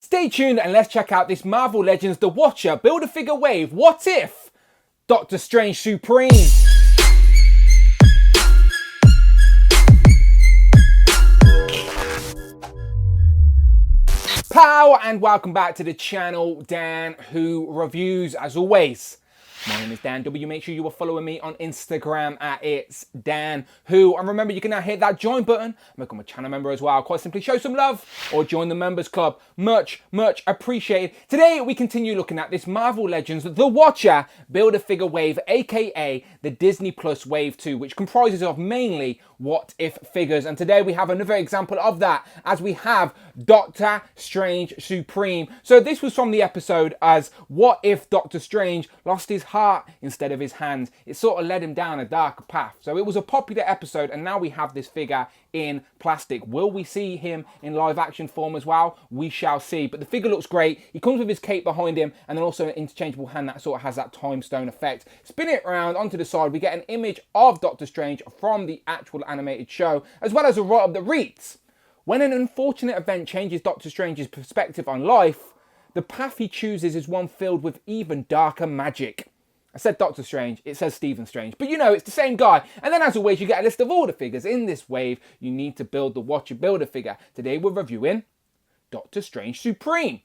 Stay tuned and let's check out this Marvel Legends The Watcher Build-A-Figure wave. What if Doctor Strange Supreme? Pow, and welcome back to the channel, Dan Who Reviews. As always, my name is Dan W. Make sure you are following me on Instagram at It's Dan Who. And remember, you can now hit that join button, become a channel member as well. Quite simply show some love or join the members club. Much appreciated. Today, we continue looking at this Marvel Legends The Watcher Build-A-Figure wave, aka the Disney Plus Wave 2, which comprises of mainly what if figures. And today we have another example of that, as we have Doctor Strange Supreme. So this was from the episode as what if Doctor Strange lost his heart instead of his hands. It sort of led him down a darker path. So it was a popular episode, and now we have this figure in plastic. Will we see him in live action form as well? We shall see. But the figure looks great. He comes with his cape behind him and then also an interchangeable hand that sort of has that time stone effect. Spin it around onto the side, we get an image of Doctor Strange from the actual animated show, as well as a write-up that reads, when an unfortunate event changes Doctor Strange's perspective on life, the path he chooses is one filled with even darker magic. I said Doctor Strange, it says Stephen Strange, but you know, it's the same guy. And then as always, you get a list of all the figures in this wave you need to build the Watcher Build-A-Figure. Today we're reviewing Doctor Strange Supreme.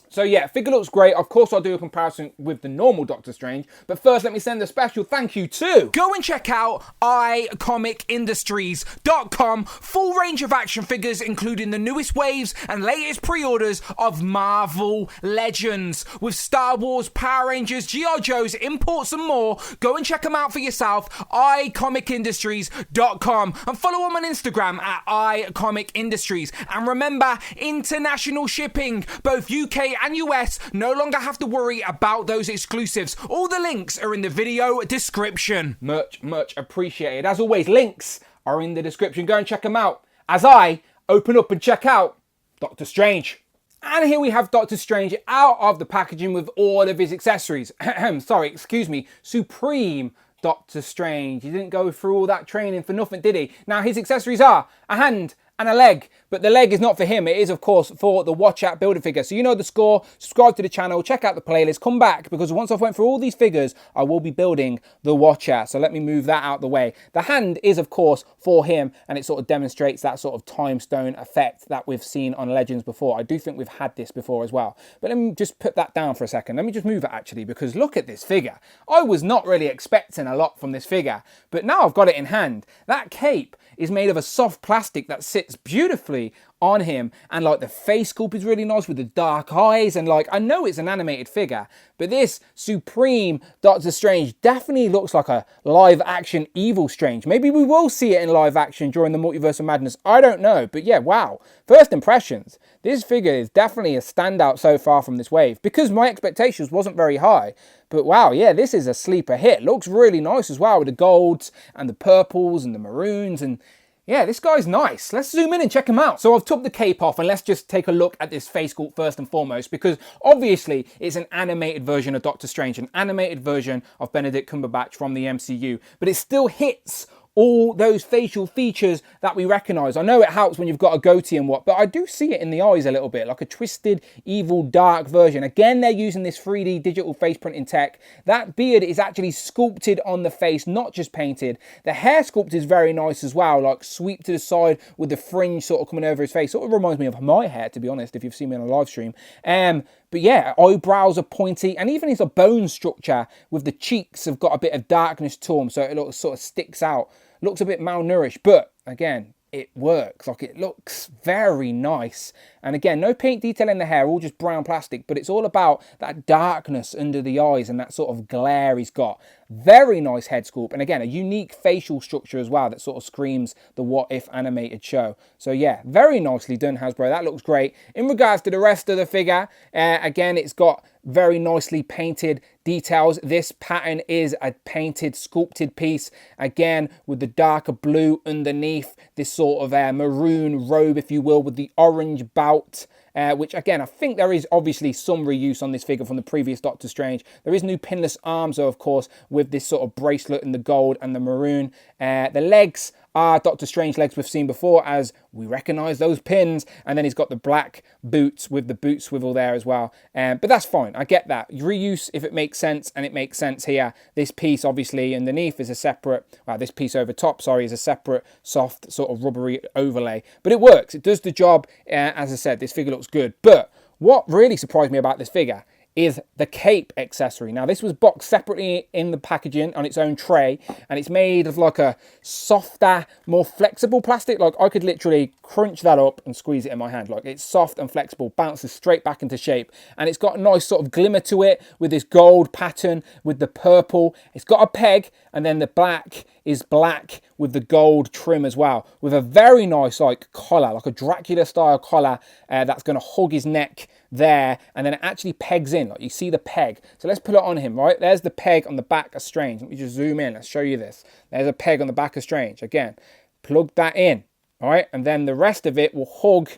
So yeah, figure looks great. Of course, I'll do a comparison with the normal Doctor Strange. But first, let me send a special thank you to... Go and check out iComicIndustries.com. Full range of action figures, including the newest waves and latest pre-orders of Marvel Legends. With Star Wars, Power Rangers, G.I. Joes, imports and more. Go and check them out for yourself. iComicIndustries.com. And follow them on Instagram at iComicIndustries. And remember, international shipping. Both UK and US no longer have to worry about those exclusives. All the links are in the video description. Much appreciated. As always, links are in the description. Go and check them out as I open up and check out Doctor Strange. And here we have Doctor Strange out of the packaging with all of his accessories. Sorry, excuse me, Supreme Doctor Strange. He didn't go through all that training for nothing, did he? Now, his accessories are a hand and a leg, but the leg is not for him. It is, of course, for the Watcher Build-A-Figure. So you know the score. Subscribe to the channel, check out the playlist, come back, because once I've went through all these figures, I will be building the Watcher. So let me move that out the way. The hand is, of course, for him, and it sort of demonstrates that sort of time stone effect that we've seen on Legends before. I do think we've had this before as well. But let me just put that down for a second. Let me just move it, actually, because look at this figure. I was not really expecting a lot from this figure, but now I've got it in hand. That cape is made of a soft plastic that sits beautifully on him, and like the face sculpt is really nice with the dark eyes, and like I know it's an animated figure, but this Supreme Doctor Strange definitely looks like a live action Evil Strange. Maybe we will see it in live action during the Multiverse of Madness, I don't know, but yeah, wow. First impressions, this figure is definitely a standout so far from this wave, because my expectations wasn't very high. But wow, yeah, this is a sleeper hit. Looks really nice as well with the golds and the purples and the maroons, and yeah, this guy's nice. Let's zoom in and check him out. So I've took the cape off, and let's just take a look at this face sculpt first and foremost, because obviously it's an animated version of Doctor Strange, an animated version of Benedict Cumberbatch from the MCU, but it still hits all those facial features that we recognize. I know it helps when you've got a goatee and what, but I do see it in the eyes a little bit, like a twisted, evil, dark version. Again, they're using this 3D digital face printing tech. That beard is actually sculpted on the face, not just painted. The hair sculpt is very nice as well, like sweep to the side with the fringe sort of coming over his face. Sort of reminds me of my hair, to be honest, if you've seen me on a live stream. But yeah, eyebrows are pointy, and even his bone structure with the cheeks have got a bit of darkness to them, so it looks, sort of sticks out. Looks a bit malnourished, but again, it works. Like, it looks very nice. And again, no paint detail in the hair, all just brown plastic, but it's all about that darkness under the eyes and that sort of glare he's got. Very nice head sculpt, and again, a unique facial structure as well that sort of screams the What If animated show. So yeah, very nicely done, Hasbro. That looks great. In regards to the rest of the figure, again, it's got very nicely painted details. This pattern is a painted, sculpted piece, again, with the darker blue underneath, this sort of maroon robe, if you will, with the orange bout. Which again, I think there is obviously some reuse on this figure from the previous Doctor Strange. There is new pinless arms, though, of course, with this sort of bracelet in the gold and the maroon. The legs are Doctor Strange legs we've seen before, as we recognise those pins. And then he's got the black boots with the boot swivel there as well. But that's fine. I get that. Reuse if it makes sense, and it makes sense here. This piece obviously underneath is a separate, this piece over top, sorry, is a separate soft sort of rubbery overlay. But it works. It does the job. As I said, this figure looks good. But what really surprised me about this figure is the cape accessory. Now, this was boxed separately in the packaging on its own tray, and it's made of like a softer, more flexible plastic. Like, I could literally crunch that up and squeeze it in my hand. Like, it's soft and flexible, bounces straight back into shape, and it's got a nice sort of glimmer to it with this gold pattern with the purple. It's got a peg, and then the black is black with the gold trim as well, with a very nice like collar, like a Dracula style collar that's going to hug his neck there, and then it actually pegs in, like you see the peg. So let's put it on him, right? There's the peg on the back of Strange. Let me just zoom in, let's show you this. There's a peg on the back of Strange. Again, plug that in, all right? And then the rest of it will hug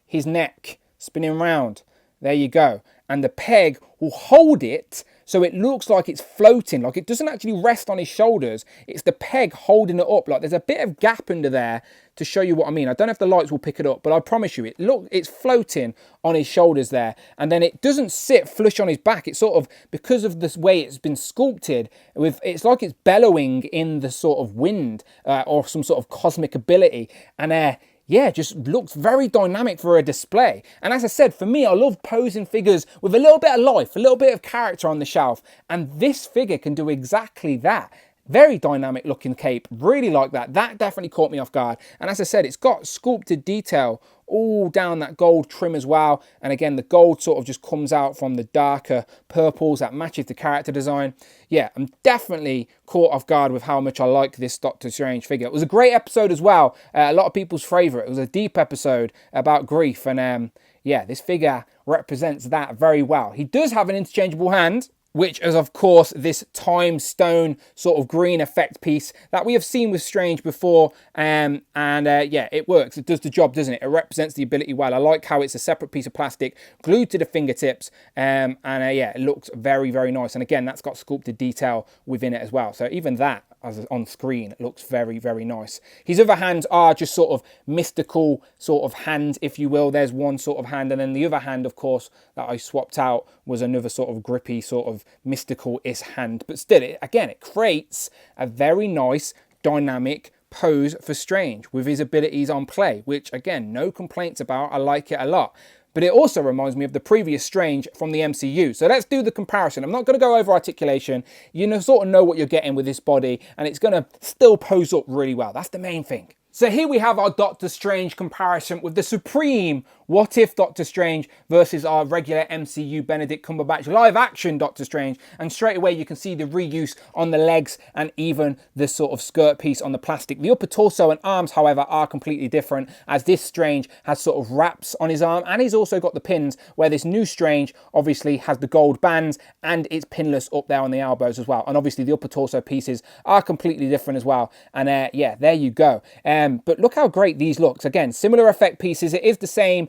his neck, spinning round. There you go. And the peg will hold it so it looks like it's floating, like it doesn't actually rest on his shoulders. It's the peg holding it up. Like, there's a bit of gap under there to show you what I mean. I don't know if the lights will pick it up, but I promise you, it's floating on his shoulders there. And then it doesn't sit flush on his back. It's sort of, because of this way it's been sculpted, it's like it's bellowing in the sort of wind or some sort of cosmic ability. And yeah, just looks very dynamic for a display. And as I said, for me, I love posing figures with a little bit of life, a little bit of character on the shelf. And this figure can do exactly that. Very dynamic looking cape, really like that. That definitely caught me off guard. And as I said, it's got sculpted detail all down that gold trim as well. And again, the gold sort of just comes out from the darker purples that matches the character design. Yeah, I'm definitely caught off guard with how much I like this Doctor Strange figure. It was a great episode as well. A lot of people's favourite. It was a deep episode about grief. And yeah, this figure represents that very well. He does have an interchangeable hand, which is, of course, this time stone sort of green effect piece that we have seen with Strange before. Yeah, it works. It does the job, doesn't it? It represents the ability well. I like how it's a separate piece of plastic glued to the fingertips. Yeah, it looks very, very nice. And again, that's got sculpted detail within it as well. So even that, as on screen, it looks very, very nice. His other hands are just sort of mystical sort of hands, if you will. There's one sort of hand, and then the other hand, of course, that I swapped out was another sort of grippy, sort of mystical-ish hand. But still, it creates a very nice, dynamic pose for Strange with his abilities on play, which, again, no complaints about. I like it a lot. But it also reminds me of the previous Strange from the MCU. So let's do the comparison. I'm not going to go over articulation. You sort of know what you're getting with this body, and it's going to still pose up really well. That's the main thing. So here we have our Doctor Strange comparison with the supreme What If Doctor Strange versus our regular MCU Benedict Cumberbatch live action Doctor Strange. And straight away you can see the reuse on the legs and even the sort of skirt piece on the plastic. The upper torso and arms, however, are completely different, as this Strange has sort of wraps on his arm, and he's also got the pins, where this new Strange obviously has the gold bands and it's pinless up there on the elbows as well. And obviously the upper torso pieces are completely different as well. And yeah, there you go. But look how great these looks. Again, similar effect pieces. It is the same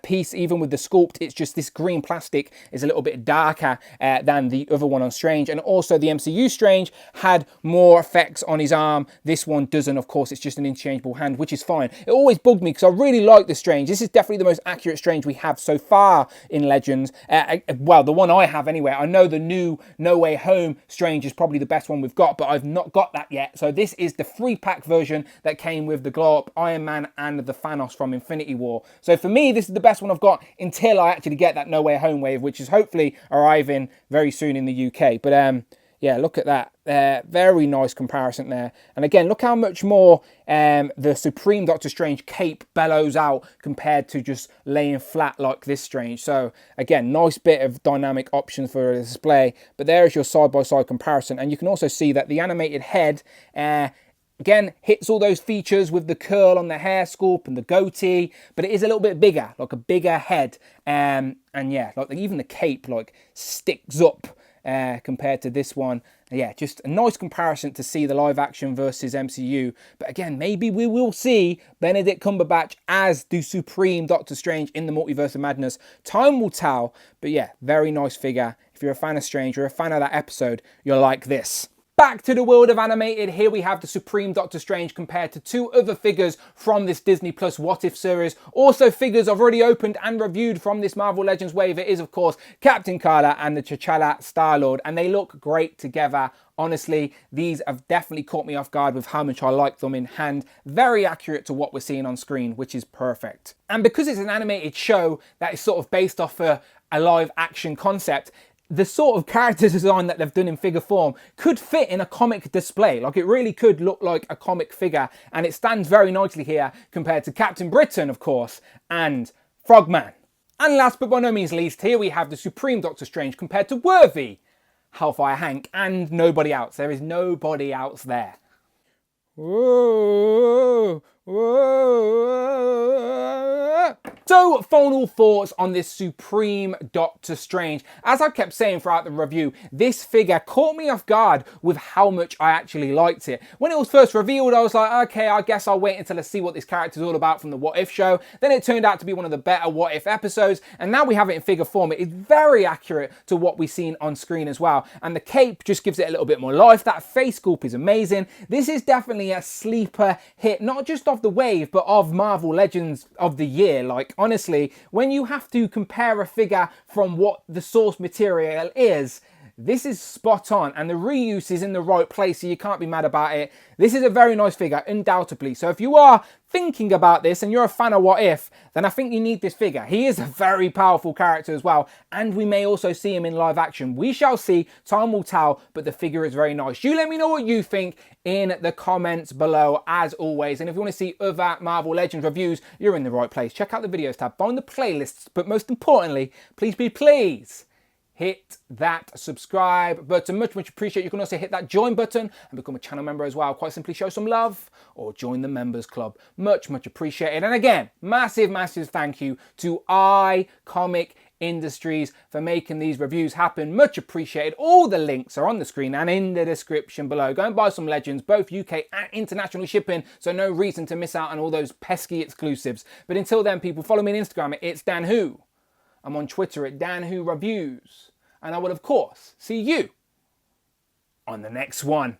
piece, even with the sculpt. It's just this green plastic is a little bit darker than the other one on Strange. And also the MCU Strange had more effects on his arm. This one doesn't, of course. It's just an interchangeable hand, which is fine. It always bugged me because I really like the Strange. This is definitely the most accurate Strange we have so far in Legends. Well, the one I have anyway. I know the new No Way Home Strange is probably the best one we've got, but I've not got that yet. So this is the 3-pack version that came with the glow up Iron Man and the Thanos from Infinity War. So for me, this is the best one I've got until I actually get that No Way Home wave, which is hopefully arriving very soon in the UK. But yeah, look at that. Very nice comparison there. And again, look how much more the Supreme Doctor Strange cape bellows out compared to just laying flat like this Strange. So again, nice bit of dynamic options for a display. But there's your side-by-side comparison. And you can also see that the animated head again, hits all those features with the curl on the hair sculpt and the goatee, but it is a little bit bigger, like a bigger head. And yeah, like even the cape like sticks up compared to this one. Yeah, just a nice comparison to see the live action versus MCU. But again, maybe we will see Benedict Cumberbatch as the Supreme Doctor Strange in the Multiverse of Madness. Time will tell. But yeah, very nice figure. If you're a fan of Strange, or a fan of that episode, you'll like this. Back to the world of animated, here we have the Supreme Doctor Strange compared to two other figures from this Disney Plus What If series. Also figures I've already opened and reviewed from this Marvel Legends wave. It is of course Captain Carter and the T'Challa Star-Lord, and they look great together. Honestly, these have definitely caught me off guard with how much I like them in hand. Very accurate to what we're seeing on screen, which is perfect. And because it's an animated show that is sort of based off a live action concept, the sort of character design that they've done in figure form could fit in a comic display. Like, it really could look like a comic figure, and it stands very nicely here compared to Captain Britain, of course, and Frogman. And last but by no means least, here we have the Supreme Doctor Strange compared to Worthy, Hellfire Hank, and nobody else. There is nobody else there. Whoa, whoa. So, final thoughts on this Supreme Doctor Strange. As I kept saying throughout the review, this figure caught me off guard with how much I actually liked it. When it was first revealed, I was like, okay, I guess I'll wait until I see what this character's all about from the What If show. Then it turned out to be one of the better What If episodes, and now we have it in figure form. It is very accurate to what we've seen on screen as well, and the cape just gives it a little bit more life. That face sculpt is amazing. This is definitely a sleeper hit, not just of the wave, but of Marvel Legends of the year. Like, honestly, when you have to compare a figure from what the source material is, this is spot on, and the reuse is in the right place, so you can't be mad about it. This is a very nice figure, undoubtedly. So if you are thinking about this and you're a fan of What If, then I think you need this figure. He is a very powerful character as well, and we may also see him in live action. We shall see, time will tell, but the figure is very nice. You let me know what you think in the comments below, as always. And if you want to see other Marvel Legends reviews, you're in the right place. Check out the videos tab, find the playlists, but most importantly, please, hit that subscribe button. Much appreciate. You can also hit that join button and become a channel member as well. Quite simply show some love or join the members club. Much appreciated. And again, massive thank you to iComic Industries for making these reviews happen. Much appreciated. All the links are on the screen and in the description below. Go and buy some Legends, both UK and international shipping, so no reason to miss out on all those pesky exclusives. But until then, people, follow me on Instagram at It's Dan Who. I'm on Twitter at Dan Who Reviews. And I will, of course, see you on the next one.